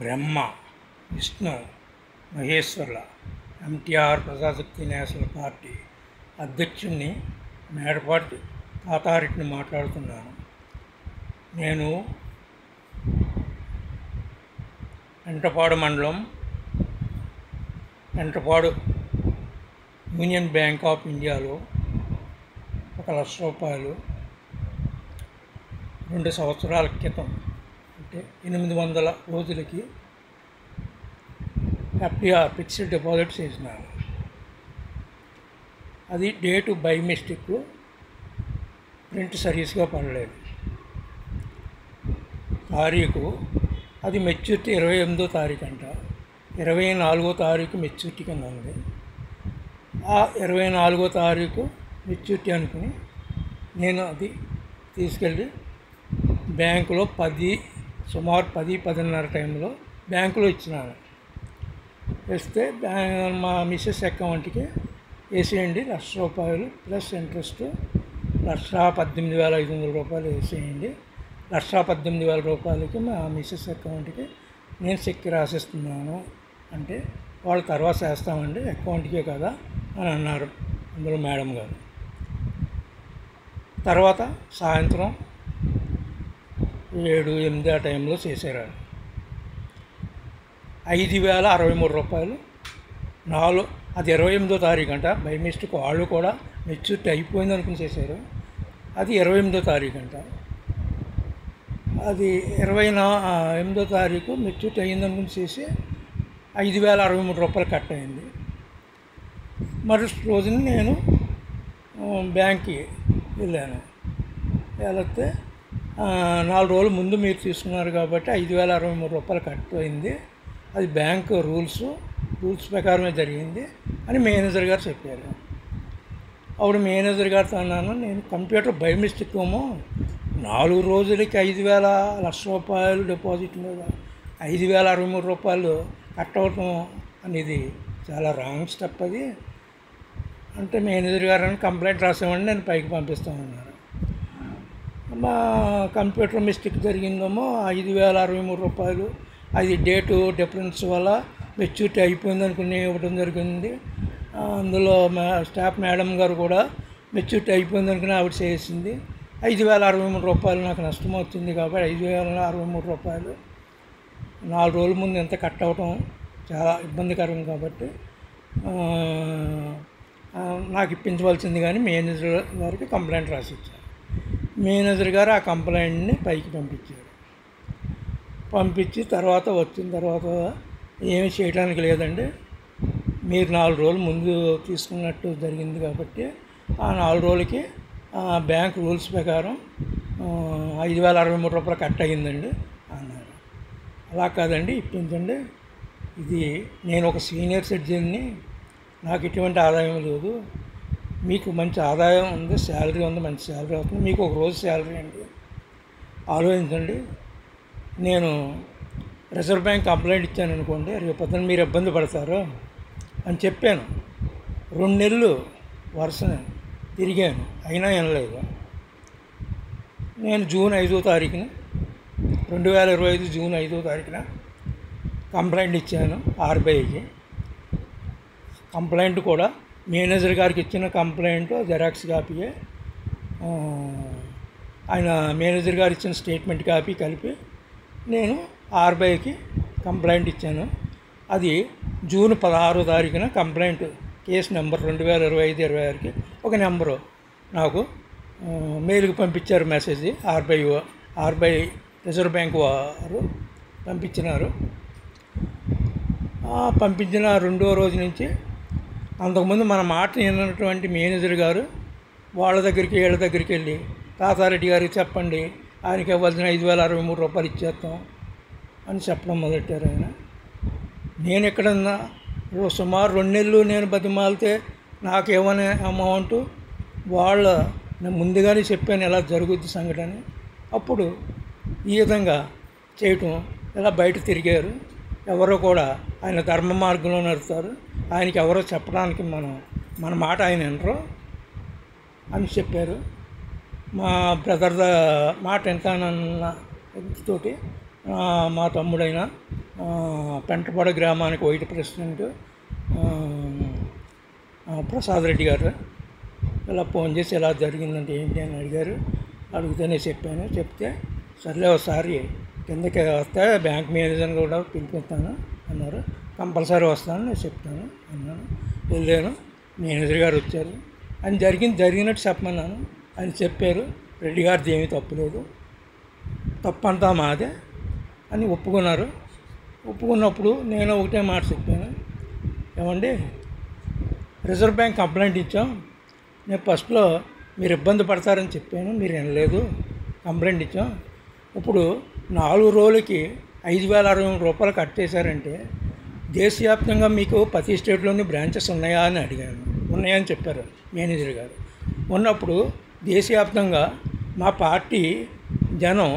బ్రహ్మ, Vishnu, మహేశ్వర్ల NTR Prajasakti national party అధ్యక్షుడిని మేడపాటి తాతారెడ్డిని మాట్లాడుతున్నాను. నేను పెంటపాడు మండలం పెంటపాడు యూనియన్ బ్యాంక్ ఆఫ్ ఇండియాలో 1,00,000 రూపాయలు 2 సంవత్సరాల క్రితం, అంటే 800 రోజులకి ఎఫ్డిఆర్ ఫిక్స్డ్ డిపాజిట్ చేసినాను. అది డేటు బై మిస్టేక్ ప్రింట్ సర్వీస్గా పడలేదు. తారీఖు అది మెచ్యూరిటీ 28వ తారీఖు అంట. 24వ తారీఖు మెచ్యూరిటీ కింద ఉంది. ఆ 24వ తారీఖు మెచ్యూరిటీ అనుకుని నేను అది తీసుకెళ్ళి బ్యాంకులో సుమారు 10-10:30 టైంలో బ్యాంకులో ఇచ్చినాను. వేస్తే మా మిస్సెస్ అకౌంట్కి వేసేయండి 1,00,000 రూపాయలు ప్లస్ ఇంట్రెస్ట్ 1,18,500 రూపాయలు వేసేయండి. 1,18,000 రూపాయలకి మా మిస్సెస్ అకౌంట్కి నేను చెక్ రాసిస్తున్నాను అంటే, వాళ్ళు తర్వాత చేస్తామండి అకౌంట్కే కదా అని అన్నారు అందులో మేడం గారు. తర్వాత సాయంత్రం 7-8 ఆ టైంలో చేశారు. 5,063 రూపాయలు అది 28వ తారీఖు అంట. బై మిస్టేక్ వాళ్ళు కూడా మెచ్యూరిటీ అయిపోయింది అనుకుని చేశారు. అది 28వ తారీఖు అంట. అది 28వ తారీఖు మెచ్యూరిటీ అయ్యింది అనుకుని చేసి 5,063 రూపాయలు కట్ అయింది. మరి రోజున నేను బ్యాంక్కి వెళ్ళాను. వెళితే 4 రోజుల ముందు మీరు తీసుకున్నారు కాబట్టి 5,063 రూపాయలు కట్ అయింది, అది బ్యాంక్ రూల్స్ ప్రకారమే జరిగింది అని మేనేజర్ గారు చెప్పారు. అప్పుడు మేనేజర్ గారితో అన్నాను, నేను కంప్యూటర్ బై మిస్టేక్ ఏమో 4 రోజులకి 1,00,000 రూపాయలు డిపాజిట్ మీద 5,063 రూపాయలు కట్ అవటం అనేది చాలా రాంగ్ స్టెప్ అది అంటే, మేనేజర్ గారు కంప్లైంట్ రాసామండి నేను పైకి పంపిస్తామన్నారు. మా కంప్యూటర్ మిస్టేక్ జరిగిందేమో 5,063 రూపాయలు, అది డేటు డిఫరెన్స్ వల్ల మెచ్యూరిటీ అయిపోయింది అనుకుని ఇవ్వడం జరిగింది. అందులో స్టాఫ్ మేడం గారు కూడా మెచ్యూరిటీ అయిపోయింది అనుకుని ఆవిడ చేసింది. 5,063 రూపాయలు నాకు నష్టం వచ్చింది కాబట్టి 5,063 రూపాయలు 4 రోజుల ముందు ఎంత కట్ అవ్వటం చాలా ఇబ్బందికరం కాబట్టి నాకు ఇప్పించవలసింది కానీ మేనేజర్ గారికి కంప్లైంట్ రాసి ఇచ్చారు. మేనేజర్ గారు ఆ కంప్లైంట్ని పైకి పంపించి వచ్చిన తర్వాత ఏమి చేయడానికి లేదండి, మీరు 4 రోజులు ముందు తీసుకున్నట్టు జరిగింది కాబట్టి ఆ 4 రోజులకి బ్యాంక్ రూల్స్ ప్రకారం 5,063 రూపాయలు కట్ అయ్యిందండి అన్నారు. అలా కాదండి, ఇప్పించండి, ఇది నేను ఒక సీనియర్ సిటిజన్ని, నాకు ఎటువంటి ఆదాయం లేదు, మీకు మంచి ఆదాయం ఉంది, శాలరీ ఉంది, మంచి శాలరీ అవుతుంది, మీకు ఒక రోజు శాలరీ అండి, ఆలోచించండి. నేను రిజర్వ్ బ్యాంక్ కంప్లైంట్ ఇచ్చాను అనుకోండి, రేపు పొద్దున మీరు ఇబ్బంది పడతారు అని చెప్పాను. 2 నెలలు వరుసనే తిరిగాను, అయినా వినలేదు. నేను జూన్ 5వ తారీఖున 2025 జూన్ 5వ తారీఖున కంప్లైంట్ ఇచ్చాను ఆర్బీఐకి. కంప్లైంట్ కూడా మేనేజర్ గారికి ఇచ్చిన కంప్లైంట్ జెరాక్స్ కాపీయే, ఆయన మేనేజర్ గారు ఇచ్చిన స్టేట్మెంట్ కాపీ కలిపి నేను ఆర్బీఐకి కంప్లైంట్ ఇచ్చాను. అది జూన్ 16వ తారీఖున కంప్లైంట్ కేసు నెంబర్ 2025-26కి ఒక నెంబరు నాకు మెయిల్కి పంపించారు, మెసేజ్ ఆర్బీఐ రిజర్వ్ బ్యాంక్ వారు పంపించినారు. పంపించిన 2వ రోజు నుంచి అంతకుముందు మన మాట విన్నటువంటి మేనేజర్ గారు వీళ్ళ దగ్గరికి వెళ్ళి తాతారెడ్డి గారికి చెప్పండి, ఆయనకి ఇవ్వాల్సిన 5,063 రూపాయలు ఇచ్చేస్తాం అని చెప్పడం మొదలెట్టారు. ఆయన నేను ఎక్కడన్నా సుమారు 2 నెలలు నేను బతిమాలితే నాకు ఏమనే అమౌంట్ నేను ముందుగానే చెప్పాను ఎలా జరుగుద్ది సంఘటన. అప్పుడు ఈ విధంగా చేయటం ఇలా బయట తిరిగారు. ఎవరో కూడా ఆయన ధర్మ మార్గంలో నడుస్తారు, ఆయనకి ఎవరో చెప్పడానికి మన మాట ఆయన వినరు అని చెప్పారు. మా బ్రదర్ మాట వింటానన్న తోటి మా తమ్ముడైన పెంటపాడు గ్రామానికి వైట్ ప్రెసిడెంట్ ప్రసాద్ రెడ్డి గారు ఇలా ఫోన్ చేసి ఇలా జరిగిందంటే ఏంటి అని అడిగారు. అడిగితేనే చెప్పాను. చెప్తే సర్లే ఒకసారి కిందకి వస్తే బ్యాంక్ మేనేజర్ని కూడా పిలిపిస్తాను అన్నారు. కంపల్సరీ వస్తాను, నేను చెప్తాను అన్నాను. వెళ్ళాను. మేనేజర్ గారు వచ్చారు. ఆయన జరిగినట్టు చెప్పమన్నాను. ఆయన చెప్పారు, రెడ్డి గారిది ఏమీ తప్పులేదు, తప్పంతా మాదే అని ఒప్పుకున్నారు. ఒప్పుకున్నప్పుడు నేను ఒకటే మాట చెప్పాను, ఏమండి రిజర్వ్ బ్యాంక్ కంప్లైంట్ ఇచ్చాం, నేను ఫస్ట్లో మీరు ఇబ్బంది పడతారని చెప్పాను, మీరు వినలేదు, కంప్లైంట్ ఇచ్చాం. ఇప్పుడు 4 రోజులకి 5,063 రూపాయలు కట్టేశారంటే దేశవ్యాప్తంగా మీకు ప్రతి స్టేట్లోని బ్రాంచెస్ ఉన్నాయా అని అడిగాను. ఉన్నాయని చెప్పారు మేనేజర్ గారు. ఉన్నప్పుడు దేశవ్యాప్తంగా మా పార్టీ జనం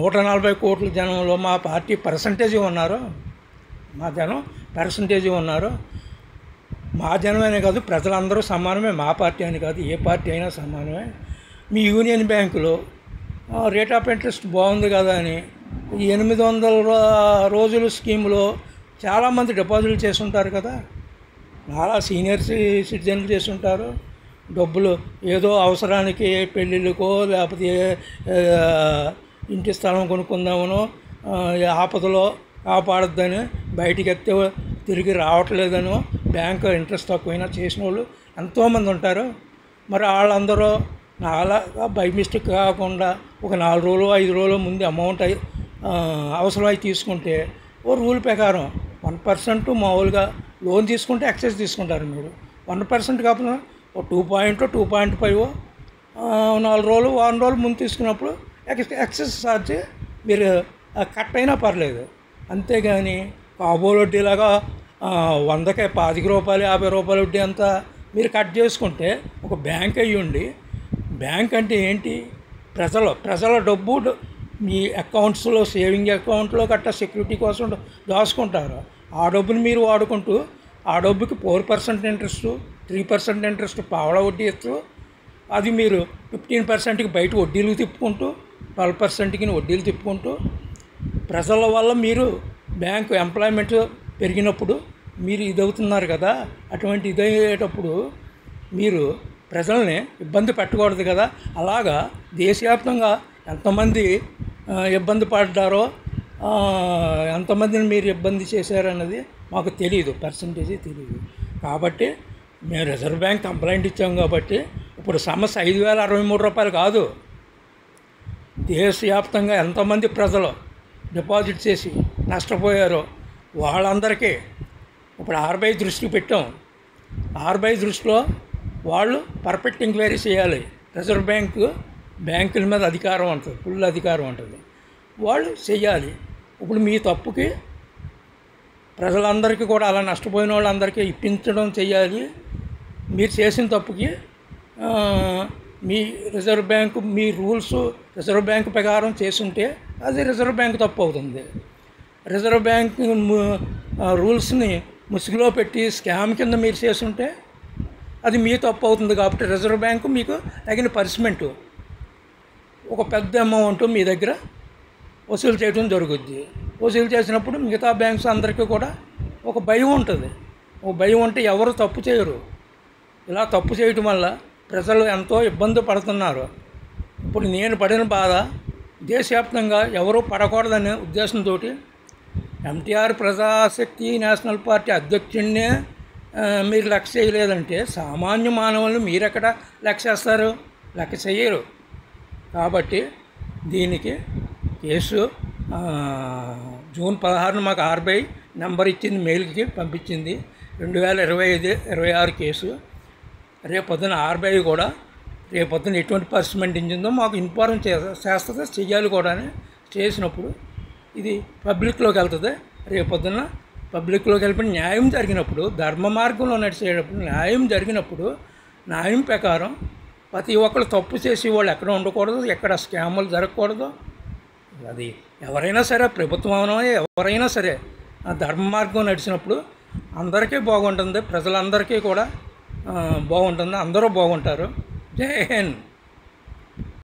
140 కోట్ల జనంలో మా పార్టీ పర్సంటేజ్ ఉన్నారు, మా జనం పర్సంటేజ్ ఉన్నారు. మా జనమేనే కాదు, ప్రజలందరూ సమానమే, మా పార్టీ అని కాదు, ఏ పార్టీ అయినా సమానమే. మీ యూనియన్ బ్యాంకులో రేట్ ఆఫ్ ఇంట్రెస్ట్ బాగుంది కదా అని ఈ 800 రోజుల స్కీమ్లో చాలామంది డిపాజిట్లు చేస్తుంటారు కదా, చాలా సీనియర్ సిటిజన్లు చేస్తుంటారు. డబ్బులు ఏదో అవసరానికి పెళ్ళిళ్ళకో లేకపోతే ఇంటి స్థలం కొనుక్కుందామనో ఆపదలో కాపాడద్దని బయటికి ఎత్తే తిరిగి రావట్లేదనో బ్యాంకు ఇంట్రెస్ట్ తక్కువైనా చేసిన వాళ్ళు ఎంతోమంది ఉంటారు. మరి వాళ్ళందరూ నాలాగా బై మిస్టేక్ కాకుండా ఒక 4 రోజులు 5 రోజుల ముందు అమౌంట్ అవసరమై తీసుకుంటే ఓ రూల్ ప్రకారం 1% మామూలుగా లోన్ తీసుకుంటే ఎక్సెస్ తీసుకుంటారు. మీరు 1% కాకుండా ఓ 2.5 4 రోజులు వారం రోజులు ముందు తీసుకున్నప్పుడు ఎక్సెస్ ఛార్జ్ మీరు కట్ అయినా పర్లేదు. అంతేగాని కాబోలు వడ్డీలాగా 100కే 25 రూపాయలు 50 రూపాయల వడ్డీ అంతా మీరు కట్ చేసుకుంటే ఒక బ్యాంక్ అయ్యుండి, బ్యాంక్ అంటే ఏంటి, ప్రజల డబ్బు మీ అకౌంట్స్లో సేవింగ్ అకౌంట్లో గట్ట సెక్యూరిటీ కోసం దాచుకుంటారు. ఆ డబ్బుని మీరు వాడుకుంటూ ఆ డబ్బుకి 4% ఇంట్రెస్ట్ 3% ఇంట్రెస్ట్ పావలా వడ్డీ ఇస్తూ అది మీరు 15%కి బయట వడ్డీలు తిప్పుకుంటూ 12%కి వడ్డీలు తిప్పుకుంటూ ప్రజల వల్ల మీరు బ్యాంకు ఎంప్లాయ్మెంట్ పెరిగినప్పుడు మీరు ఇదవుతున్నారు కదా. అటువంటి ఇదయ్యేటప్పుడు మీరు ప్రజల్ని ఇబ్బంది పెట్టకూడదు కదా. అలాగా దేశవ్యాప్తంగా ఎంతమంది ఇబ్బంది పడ్డారో ఎంతమందిని మీరు ఇబ్బంది చేశారన్నది మాకు తెలియదు, పర్సంటేజీ తెలియదు. కాబట్టి మేము రిజర్వ్ బ్యాంక్ కంప్లైంట్ ఇచ్చాం కాబట్టి ఇప్పుడు సమస్య 5,063 రూపాయలు కాదు. దేశవ్యాప్తంగా ఎంతమంది ప్రజలు డిపాజిట్ చేసి నష్టపోయారో వాళ్ళందరికీ ఇప్పుడు ఆర్బీఐ దృష్టికి పెట్టాం. ఆర్బీఐ దృష్టిలో వాళ్ళు పర్ఫెక్ట్ ఎంక్వైరీ చేయాలి. రిజర్వ్ బ్యాంకుల మీద అధికారం ఉంటుంది, ఫుల్ అధికారం ఉంటుంది, వాళ్ళు చేయాలి. ఇప్పుడు మీ తప్పుకి ప్రజలందరికీ కూడా అలా నష్టపోయిన వాళ్ళందరికీ ఇప్పించడం చేయాలి. మీరు చేసిన తప్పుకి మీ రిజర్వ్ బ్యాంకు మీ రూల్స్ రిజర్వ్ బ్యాంకు ప్రకారం చేసుంటే అది రిజర్వ్ బ్యాంకు తప్పు అవుతుంది. రిజర్వ్ బ్యాంక్ రూల్స్ని ముసుగులో పెట్టి స్కామ్ కింద మీరు చేసుంటే అది మీ తప్పు అవుతుంది. కాబట్టి రిజర్వ్ బ్యాంకు మీకు తగిన పనిష్మెంటు ఒక పెద్ద అమౌంట్ మీ దగ్గర వసూలు చేయడం జరుగుద్ది. వసూలు చేసినప్పుడు మిగతా బ్యాంక్స్ అందరికీ కూడా ఒక భయం ఉంటుంది. ఒక భయం ఉంటే ఎవరు తప్పు చేయరు. ఇలా తప్పు చేయటం వల్ల ప్రజలు ఎంతో ఇబ్బంది పడుతున్నారు. ఇప్పుడు నేను పడిన బాధ దేశవ్యాప్తంగా ఎవరూ పడకూడదనే ఉద్దేశంతో ఎన్టీఆర్ ప్రజాశక్తి నేషనల్ పార్టీ అధ్యక్షుడినే మీరు లెక్క చేయలేదంటే సామాన్య మానవులను మీరెక్కడ లెక్క చేస్తారు? లెక్క చేయరు. కాబట్టి దీనికి కేసు జూన్ 16 మాకు ఆర్బీఐ నెంబర్ ఇచ్చింది, మెయిల్కి పంపించింది. 2025-26 కేసు. రేపొద్దున ఆర్బీఐ కూడా రేపొద్దున ఎటువంటి పనిష్మెంట్ ఇచ్చిందో మాకు ఇన్ఫార్మ్ చేస్తుంది, చెయ్యాలి కూడా. చేసినప్పుడు ఇది పబ్లిక్లోకి వెళ్తుంది. రేపొద్దున పబ్లిక్లోకి వెళ్ళిపోయి న్యాయం జరిగినప్పుడు, ధర్మ మార్గంలో నడిచేటప్పుడు న్యాయం జరిగినప్పుడు న్యాయం ప్రకారం ప్రతి ఒక్కరు తప్పు చేసి వాళ్ళు ఎక్కడ ఉండకూడదు, ఎక్కడ స్కాములు జరగకూడదు. అది ఎవరైనా సరే, ప్రభుత్వం ఎవరైనా సరే ఆ ధర్మ మార్గం నడిచినప్పుడు అందరికీ బాగుంటుంది, ప్రజలందరికీ కూడా బాగుంటుంది, అందరూ బాగుంటారు. జై హింద్.